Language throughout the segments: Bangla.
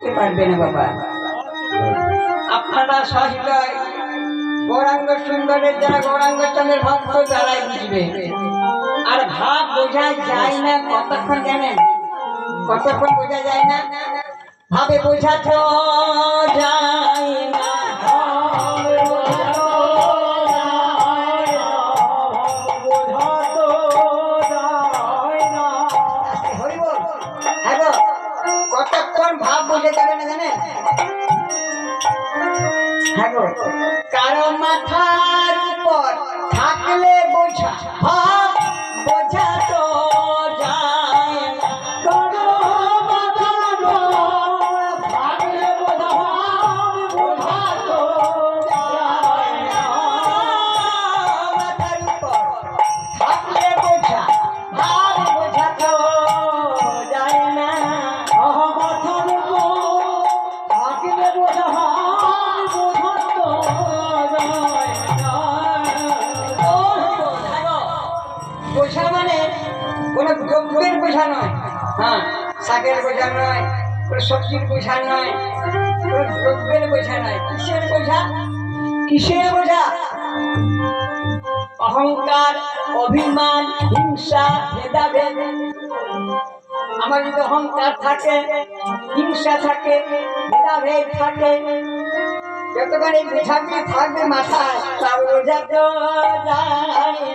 বুঝতে পারবে না বাবা। আপনারা সহৃদয় গৌরাঙ্গ সুন্দরের যারা গৌরাঙ্গ চন্দ্রের ভক্ত তারাই বুঝবে। আর ভাব বোঝা যায় না কতক্ষণ জানেন? কতক্ষণ বোঝা যায় না? ভাবে বোঝা তো যায় না। কতক্ষণ ভাব বোঝা যাবে না জানেন? হ্যাঁ গো, কারো মাথার উপর থাকলে বোঝা ভাব বোঝা তো যায় না। কারো মাথার উপর থাকলে বোঝা ভাব বোঝা তো যায় না। মাথার উপর থাকলে বোঝা ভাব বোঝা তো যায় না। মাথার উপর থাকলে বোঝা বোঝা মানে কোনো দ্রব্যের বোঝা নয়। হ্যাঁ, শাকের বোঝা নয়, কোনো সবজির বোঝা নয়, কোনো দ্রব্যের বোঝা নয়। কিসের বোঝা? কিসের বোঝা? অহংকার, অভিমান, হিংসা, ভেদাভেদ। আমার যদি অহংকার থাকে, হিংসা থাকে, ভেদাভেদ থাকে, যতক্ষণ এই বোঝাগুলি থাকবে মাথায়, তার বোঝা তো যায় না।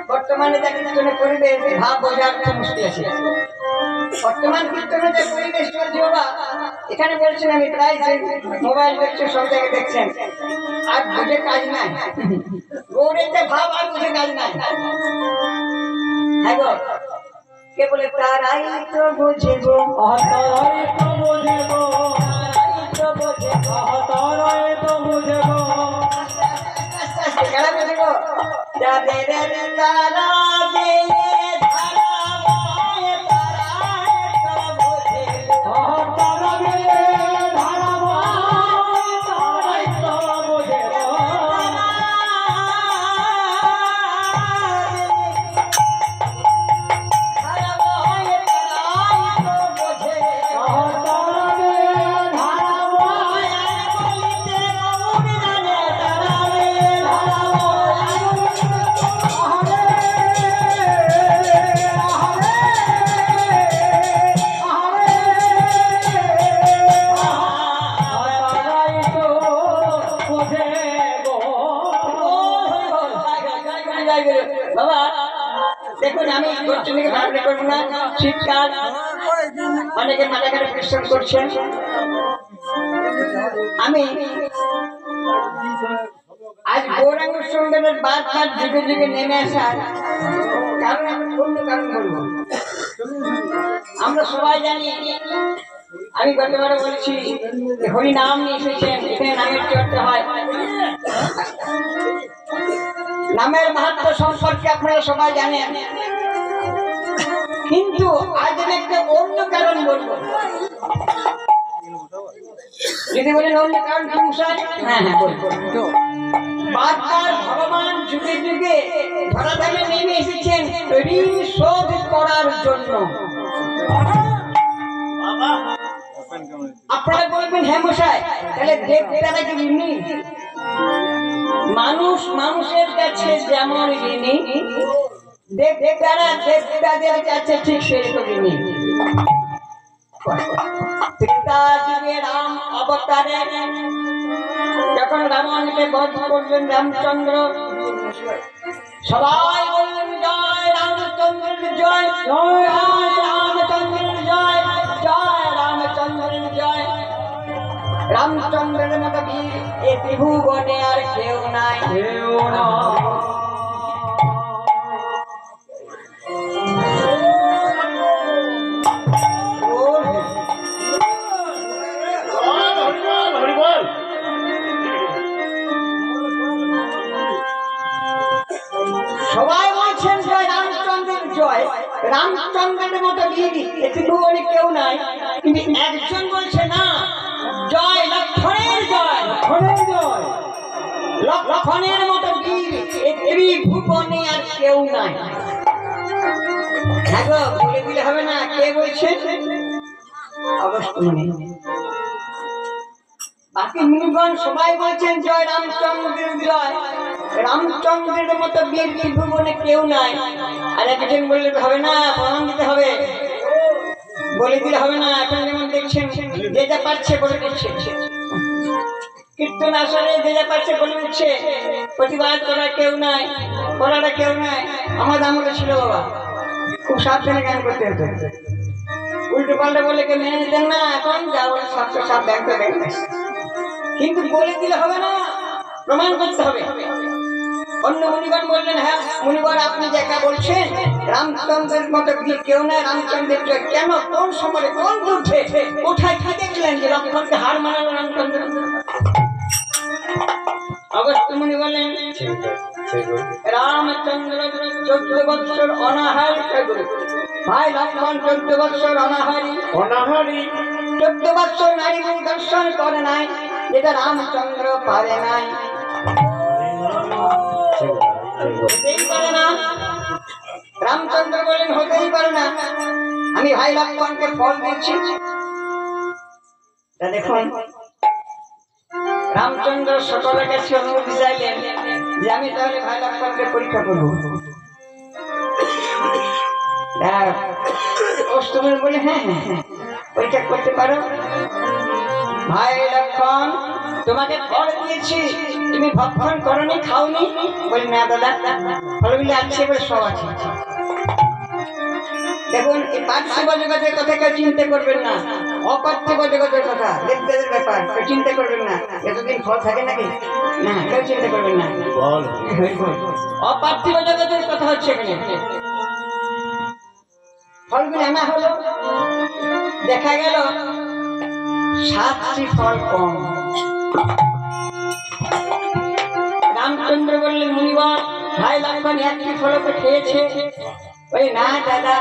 বর্তমানে পরিবেশ ভাব বোঝার মুশকিল আছে। বর্তমান কীর্তনে যে পরিবেশ চলছে বাবা, এখানে বলছেন আমি প্রায় মোবাইল দেখছেন, সব জায়গায় দেখছেন, আর বুঝে কাজ নাই। গৌরের যে ভাব আর বুঝে কাজ নাই। হ্যাঁ গো, কে বলে তারাই তো বোঝে গো, তারাই তো বোঝে গো, তারাই তো বোঝে গো, তারাই তো বোঝে গো। কারা বোঝে গো? যাদের তারা বাবা দেখুন, আমি গচ্ছনিকে ভাবনা করবো না। শীতকাল, অনেকে মাথা খাটে পরিশ্রম করছেন। আমি আজ গৌরাঙ্গ সুন্দরের বারবার যুগে যুগে নেমে আসার কারণ আমি অন্য কারণ বলবো। আমরা সবাই জানি, আমি গতবারে বলেছি হরি নাম নিয়ে এসেছেন, এখানে নামের চর্চা হয়। নামের মাহাত্ম্য সম্পর্কে আপনারা সবাই জানেন, কিন্তু আজ আমি একটা অন্য কারণ বলবো। যদি বলেন অন্য কারণ কি মশাই? হ্যাঁ হ্যাঁ বলবো। বারবার ভগবান যুগে যুগে ধরাধামে নেমে এসেছেন ঋণ শোধ করার জন্য। আপনারা বলবেন হ্যাঁ মশাই, তাহলে দেবতারা কি ঋণী? মানুষ মানুষের কাছে যেমন ঋণী, দেবতারা দেবতাদের কাছে ঠিক সেরকম ঋণী। ত্রেতা যুগে রাম অবতারে যখন রাবণকে বধ করলেন রামচন্দ্র, সবাই বললেন জয় রামচন্দ্রের জয়, জয় রামচন্দ্রের জয়, জয় রামচন্দ্রের জয়। রামচন্দ্রের মতো বীর এ ত্রিভুবনে আর কেউ নাই, কেউ নাই। সবাই বলছেন জয় রামচন্দ্রের জয়, রামচন্দ্রের মতো বীর ত্রিভুবনে কেউ নাই, কিন্তু একজন বলছে না, জয় লক্ষণের জয়, লক্ষণের জয়, লক্ষণের মতো বীর ত্রিভুবনে আর কেউ নাই। হ্যাঁ গো, বলে দিলে হবে না, কে বলছেন? অগস্ত্যমুনি। বাকি মুনিগণ সবাই বলছেন জয় রামচন্দ্রের জয়, রামচন্দ্রের মতো বীর ত্রিভুবনে কেউ নাই। আর একজন বললে হবে না, প্রমাণ দিতে হবে, বলে দিলে হবে না। এখন যেমন দেখছেন যে যা পারছে বলে দিচ্ছে, কীর্তন আসলে যে যা পারছে বলে দিচ্ছে, প্রতিবাদ করার কেউ নাই, করাটা কেউ নাই। আমার আমলে ছিল বাবা, খুব সাবধানে জ্ঞান করতে হতো, উল্টো পাল্টা বলে কেউ মেনে নিতেন না। এখন যা বলে সবটা সব ব্যাংক ব্যাংক, কিন্তু বলে দিলে হবে না, প্রমাণ করতে হবে। অন্য মুনিগণ বললেন হ্যাঁ মুনিগণ, আপনি যেটা বলছেন রামচন্দ্রের মতো বীর কেউ নাই, রামচন্দ্রের জয় কেন, কোন সময়, কোন যুদ্ধে, কোথায় কি দেখলেন যে লক্ষ্মণকে হার মানালো রামচন্দ্র? অগস্ত্যমুনি বলেন রামচন্দ্র 14 বছর অনাহার, ভাই লক্ষ্মণ 14 বছর অনাহারী, 14 বছর নারী মুখ দর্শন করে নাই, যেটা রামচন্দ্র পারে নাই, হতেই পারে না। রামচন্দ্র বলেন হতেই পারে না, আমি ভাই লক্ষ্মণকে ফল দিচ্ছি। দেখুন রামচন্দ্র সকলের কাছে অনুমতি চাইলেন যে আমি তাহলে ভাই লক্ষ্মণকে পরীক্ষা করবো। অষ্টমী বলে হ্যাঁ হ্যাঁ হ্যাঁ পরীক্ষা করতে পারো। ভাই লক্ষ্মণ তোমাকে ফল দিয়েছি, তুমি ভক্ষণ করনি, খাওনি? বলি না দাদা, ফলগুলি আছে বলে সব আছে। দেখুন এই পার্থিব জগতের কথা কেউ চিন্তা করবেন না, অপার্থিব জগতের কথা, দেবদেবের ব্যাপার কেউ চিন্তা করবেন না। এতদিন ফল থাকে নাকি? না, কেউ চিন্তা করবেন না। অপার্থিব জগতের কথা হচ্ছে এখানে। ফলগুলি আনা হলো, দেখা গেল 7টি ফল কম। রামচন্দ্র বললেন মুনিগণ ভাই লক্ষ্মণ 1টি ফল খেয়েছে। ওই না দাদা,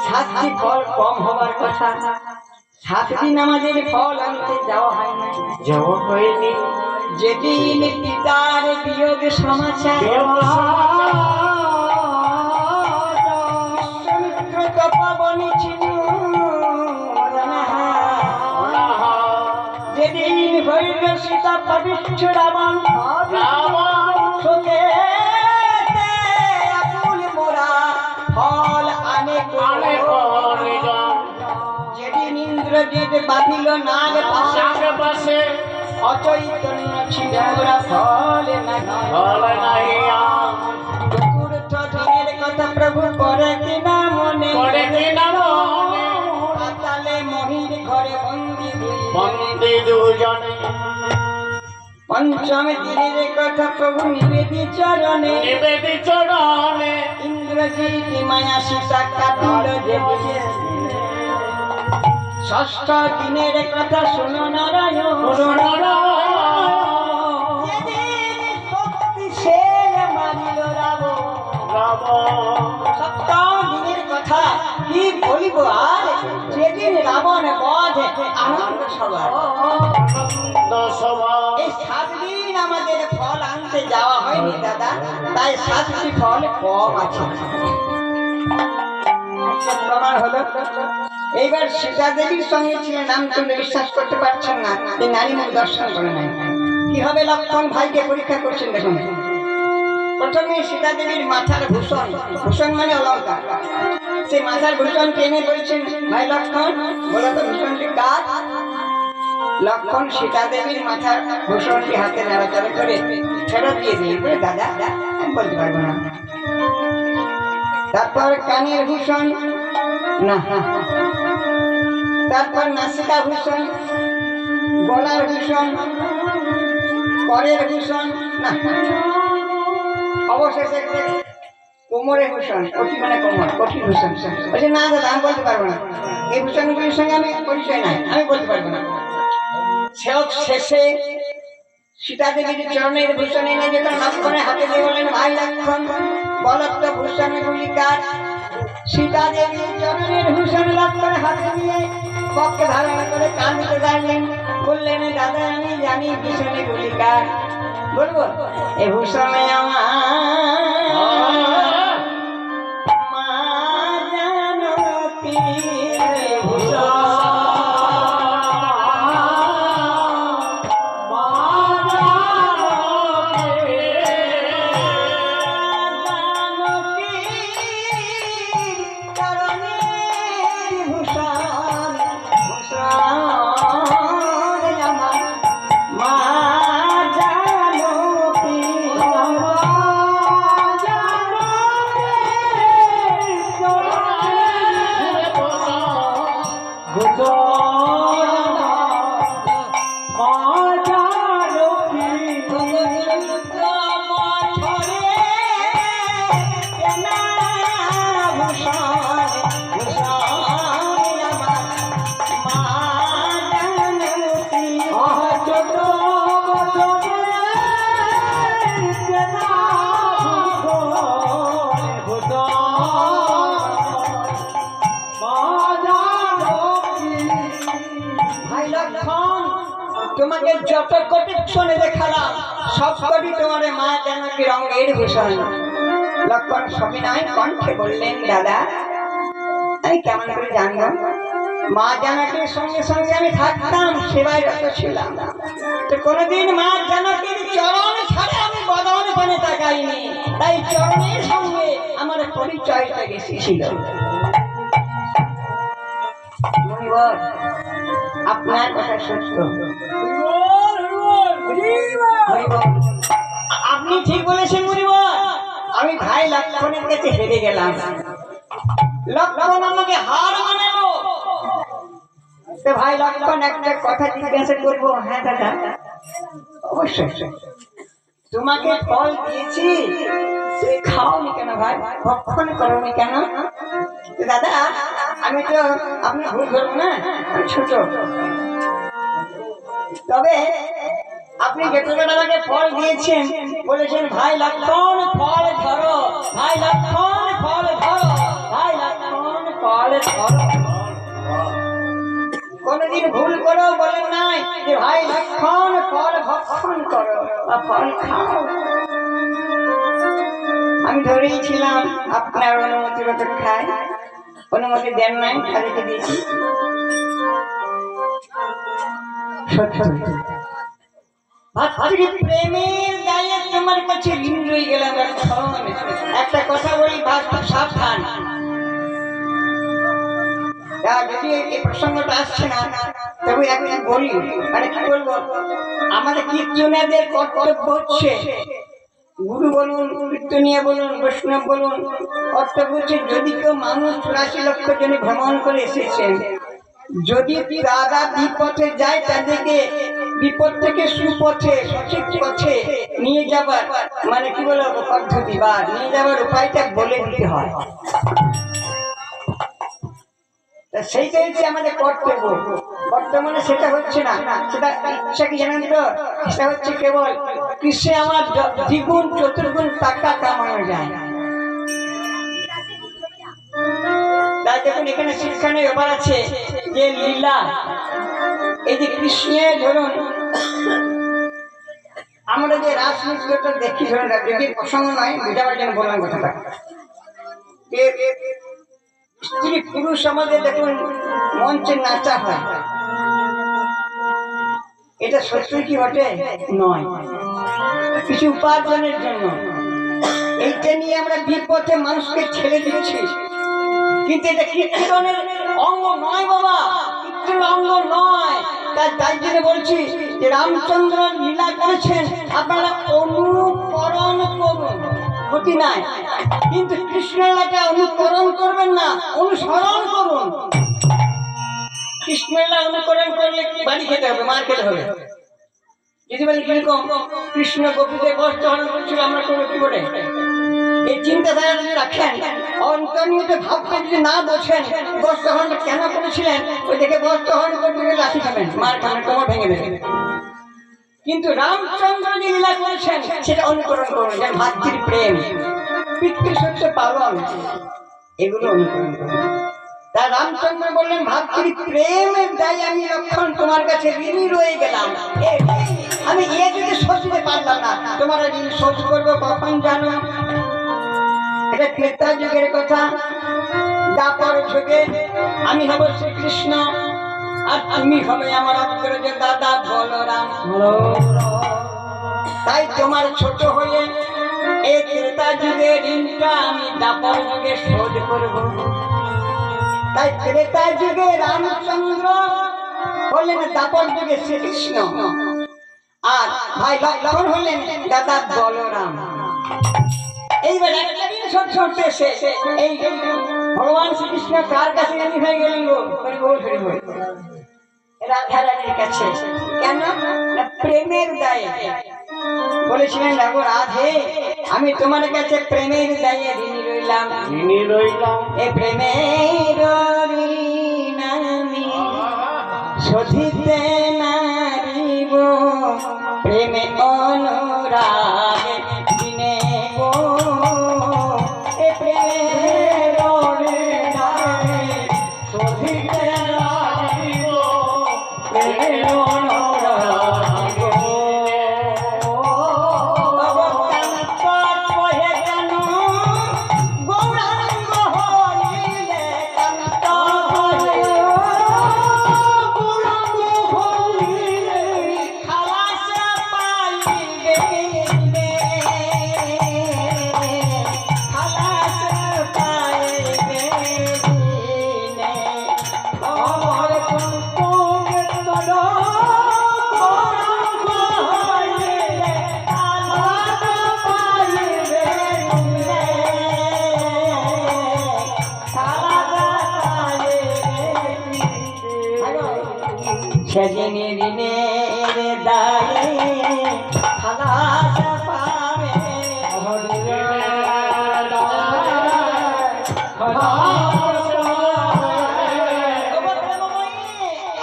7টি ফল কম হবার কথা, 7 দিন আমাদের ফল আনতে যাওয়া হয়নি। যেদিন পিতার বিয়োগ সমাচার তপবনে ছিল, যেদিন হইল সীতা পবিত্র রাবণ, ফল আনে যেদিন ইন্দ্রজিৎ বাঁধিল নাগ পাশে, অচৈতন্য ছিল ফল চতুর্থ দিনের কথা প্রভু করে কিনা মনে, পাতালে মহির ঘরে বন্দি দুজনে। পঞ্চম দিনের কথা প্রভু নিবেদি চরণে, ইন্দ্রজিৎ মায়া সীতা কাটিল যে। ষষ্ঠ দিনের কথা শোনো নারায়ণ, মারিল রাবণ। সপ্তম দিনের কথা কি বলিব আর, যেদিন রাবণ বধ আনন্দ সভা। এই 7 দিন আমাদের ফল আনতে যাওয়া হয়নি দাদা, তাই 7টি ফল কম আছে। প্রমাণ হলো এইবার সীতা দেবীর সঙ্গে ছিলেন রামচন্দ্র, বিশ্বাস করতে পারছেন না যে নারী মুখ দর্শন করে নাই। কিভাবে লক্ষ্মণ ভাইকে পরীক্ষা করছেন দেখুন। প্রথমে সীতা দেবীর মাথার ভূষণ, ভূষণ মানে অলঙ্কার, সেই মাথার ভূষণ টেনে বলছেন ভাই লক্ষ্মণ বলো তো ভূষণটি কার? লক্ষ্মণ সীতা দেবীর মাথার ভূষণটি হাতে নাড়াচাড়া করে ফেরত দিয়ে দিয়ে বলে দাদা আমি বলতে পারবো না। তারপর কানের ভূষণ না, তারপর নাসিকা ভূষণ, গলার ভূষণ, করের ভূষণ না, অবশেষে কোমরের ভূষণ, কটি মানে কোমর, কটি ভূষণ। বলছে না দাদা আমি বলতে পারবো না, এই ভূষণগুলির সঙ্গে আমি পরিচয় নাই, আমি বলতে পারবো না। শেষে সীতা দেবীর চরণের ভূষণ এনে যখন লক্ষ্মণের হাতে দিয়ে বলেন, ভাই লক্ষ্মণ বলত ভূষণ গুলি কার। সীতা দেবীর চরণের ভূষণ লক্ষ্মণের হাতে দিয়ে পক্ষে ধারণ করে কাঁদতে লাগলেন, বললেন, দাদা আমি জানি ভূষণে গুলি কার। বলবো এ ভূষণে আমার মা জানকী ভূষণ। তোমাকে যত কোটি শুনে দেখালাম সব কটি তোমার মা জানকী রঙের ভূষণ। লক্ষ্মণ সবিনয় কণ্ঠে বললেন, দাদা আমি কেমন করে জানবো? মা জানকীর সঙ্গে সঙ্গে আমি থাকতাম, সেবায় রত ছিলাম, তো কোনোদিন মা জানকীর চরণ ছাড়া আমি বদন পানে তাকাইনি, তাই চরণের সঙ্গে আমার পরিচয়টা বেশি ছিল। আপনার কথা সত্য, আপনি ঠিক বলেছেন মুনিবর। আমি ভাই লক্ষ্মণের কাছে হেরে গেলাম, লক্ষ্মণ আমাকে হার মানালো। তো ভাই লক্ষ্মণ একটা কথা জিজ্ঞাসা করবো? হ্যাঁ দাদা অবশ্যই। তোমাকে ফল দিয়েছি, খাওনি কেন ভাই, ভক্ষণ করোনি কেন? দাদা আমি তো, আপনি ভুল করবো না, ছোট, তবে আপনি যেটুকু আমাকে ফল দিয়েছেন, বলেছেন ভাই লক্ষ্মণ ফল ধরো, ভাই লক্ষ্মণ ফল ধরো, ভাই লক্ষ্মণ ফল ধরো। কোনদিন ভুল করো বলেন নাই যে ভাই লক্ষ্মণ ফল ভক্ষণ করো বা ফল খাও। আমি ধরেইছিলাম আপনার অনুমতির অপেক্ষায়, অনুমতি দেন নাই, খালিকে দিয়েছি। প্রেমের গায়ে তোমার কাছে ঋণ রয়ে গেলাম। একটা কথা বলি, সাবধান, যদি এই প্রসঙ্গটা আসছে না তবে একদিন বলি, মানে কি বলবো, আমাদের কীর্তনীয়দের কর্তব্য হচ্ছে, গুরু বলুন, কীর্তনীয় বলুন, বৈষ্ণব বলুন, কর্তব্য হচ্ছে যদি কেউ মানুষ ৮৪ লক্ষ জনে ভ্রমণ করে এসেছেন, যদি দাদা বিপথে যায় তাদেরকে বিপদ থেকে সুপথে সঠিক পথে নিয়ে যাবার, মানে কি বলবো, পদ্ধতি বা নিয়ে যাবার উপায়টা বলে দিতে হয়। সেইটাই হচ্ছে আমাদের কর্তব্য। বর্তমানে সেটা হচ্ছে না, সেটা ইচ্ছা কি জানেন তো, সেটা হচ্ছে কেবল কৃষে আমার দ্বিগুণ চতুর্গুণ টাকা কামানো যায়। তাই দেখুন এখানে শিক্ষণীয় ব্যাপার আছে যে লীলা, এই যে কৃষ্ণের ধরুন আমরা যে রাজনীতিটা দেখি, ধরুন রাজনীতির প্রসঙ্গ নয়, বুঝাবার জন্য বললাম কথাটা, স্ত্রী পুরুষ আমাদের দেখুন মঞ্চে নাচা হয়, এটা সত্যি কি বটে? নয়, কিছু উপার্জনের জন্য। এইটা নিয়ে আমরা বিপথে মানুষকে ছেড়ে দিচ্ছি, কিন্তু এটা কীর্তনের অঙ্গ নয় বাবা, কীর্তনের অঙ্গ নয়। তাই জন্য বলছি যে রামচন্দ্র লীলা করেছেন, আপনারা অনুকরণ করুন, ক্ষতি নাই, কিন্তু কৃষ্ণলীলাটা অনুকরণ করবেন না, অনুসরণ করুন। কৃষ্ণলীলা অনুকরণ করলে বাড়ি খেতে হবে, মার খেতে হবে। যদি বলি কিরকম, কৃষ্ণ গোপীদের বস্ত্র হরণ করছিল, আমরা করবো কি করে? এই চিন্তাধারা যদি রাখেন, অন্তর্নিহিত ভাবকে যদি না বোঝেন, বস্ত্র হরণ কেন করেছিলেন, ওই দেখে বস্ত্র হরণ করতে গেলে লাঠি খাবেন, মার খাবেন, কোমর ভেঙে দেবেন। কিন্তু রামচন্দ্র যে লীলা করেছেন সেটা অনুকরণ করুন, যেন ভাতৃ প্রেম, পিতৃসত্য পালন, এগুলো অনুকরণ করুন। তা রামচন্দ্র বললেন, ভাতৃ প্রেমের দায় আমি লক্ষণ তোমার কাছে ঋণী রয়ে গেলাম। আমি এ যদি সহ্যতে পারলাম না, তোমার ঋণ শোধ করবো কখন জানো? এটা ত্রেতা যুগের কথা। দ্বাপর যুগে আমি হব শ্রীকৃষ্ণ, আর তুমি হবে আমার অগ্রজ দাদা বলরাম। তাই তোমার ছোট হয়ে এই ত্রেতা যুগের ঋণটা আমি দ্বাপর যুগে শোধ করব। তাই ত্রেতা যুগে রামচন্দ্র হলেন দ্বাপর যুগে শ্রীকৃষ্ণ, আর ভাই লক্ষণ হলেন দাদা বলরাম। এইবার একটা দিন শোধ করতে এসে এই ভগবান শ্রীকৃষ্ণ কার কাছে ঋণী হয়ে গেলেন গো? রাধারানীর কাছে। কেন? না প্রেমের দায়ে বলেছিলেন, রাগো রাধে আমি তোমার কাছে প্রেমের দায়ে ঋণী রইলাম। এ প্রেমের ঋণ আমি শোধিতে নারিব, প্রেমে অনুরাগে দিনে গো। এ প্রেমের ঋণ আমি শোধিতে নারিব, প্রেমে অনুরাগে। সেদিনী ঋণের দায়ে খালাস পাবে,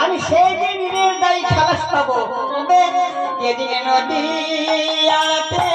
আমি সেদিন ঋণের দায়ী খালাস পাবো। যেদিন নদীয়াতে